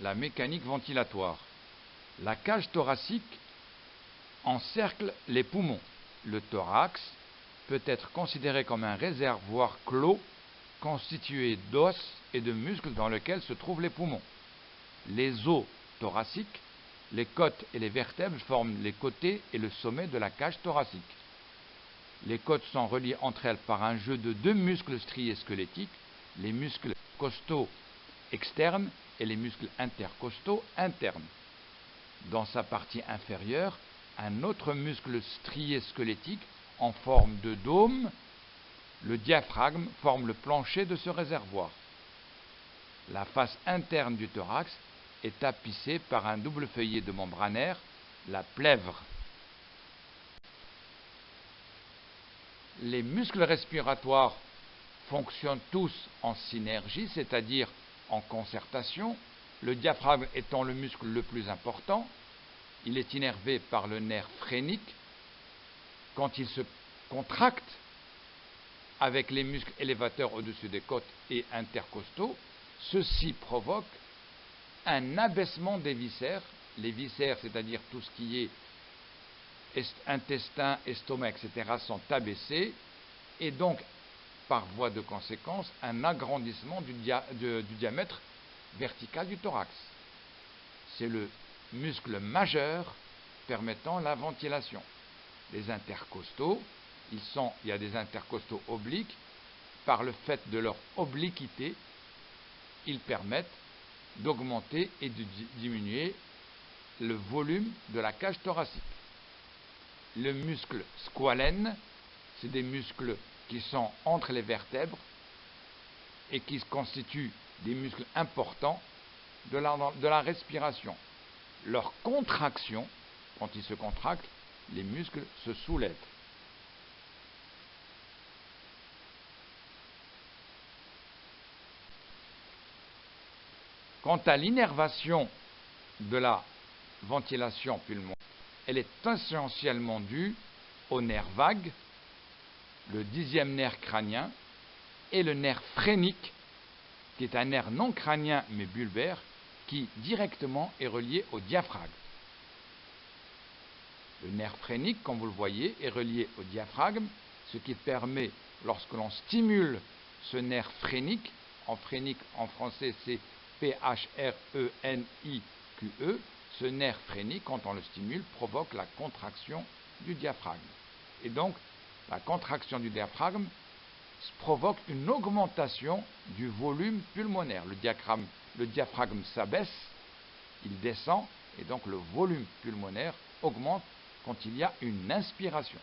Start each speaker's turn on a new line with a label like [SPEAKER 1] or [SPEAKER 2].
[SPEAKER 1] la mécanique ventilatoire. La cage thoracique encercle les poumons. Le thorax peut être considéré comme un réservoir clos constitué d'os et de muscles dans lequel se trouvent les poumons. Les os thoraciques, les côtes et les vertèbres forment les côtés et le sommet de la cage thoracique. Les côtes sont reliées entre elles par un jeu de deux muscles striés squelettiques, les muscles costaux externes et les muscles intercostaux internes. Dans sa partie inférieure, un autre muscle strié squelettique en forme de dôme, le diaphragme, forme le plancher de ce réservoir. La face interne du thorax est tapissée par un double feuillet de membranaire, la plèvre. Les muscles respiratoires fonctionnent tous en synergie, c'est-à-dire en concertation, le diaphragme étant le muscle le plus important. Il est innervé par le nerf phrénique. Quand il se contracte avec les muscles élévateurs au-dessus des côtes et intercostaux, ceci provoque un abaissement des viscères. Les viscères, c'est-à-dire tout ce qui est intestin, estomac, etc., sont abaissés, et donc, par voie de conséquence, un agrandissement du diamètre vertical du thorax. C'est le muscle majeur permettant la ventilation. Les intercostaux, il y a des intercostaux obliques. Par le fait de leur obliquité, ils permettent d'augmenter et de diminuer le volume de la cage thoracique. Le muscle squalène, c'est des muscles qui sont entre les vertèbres et qui constituent des muscles importants de la respiration. Leur contraction, quand ils se contractent, les muscles se soulèvent. Quant à l'innervation de la ventilation pulmonaire, elle est essentiellement due au nerf vague, le 10e nerf crânien, et le nerf phrénique, qui est un nerf non crânien mais bulbaire, qui directement est relié au diaphragme. Le nerf phrénique, comme vous le voyez, est relié au diaphragme, ce qui permet, lorsque l'on stimule ce nerf phrénique en français c'est P-H-R-E-N-I-Q-E, ce nerf phrénique, quand on le stimule, provoque la contraction du diaphragme. Et donc, la contraction du diaphragme provoque une augmentation du volume pulmonaire. Le diaphragme s'abaisse, il descend, et donc le volume pulmonaire augmente quand il y a une inspiration.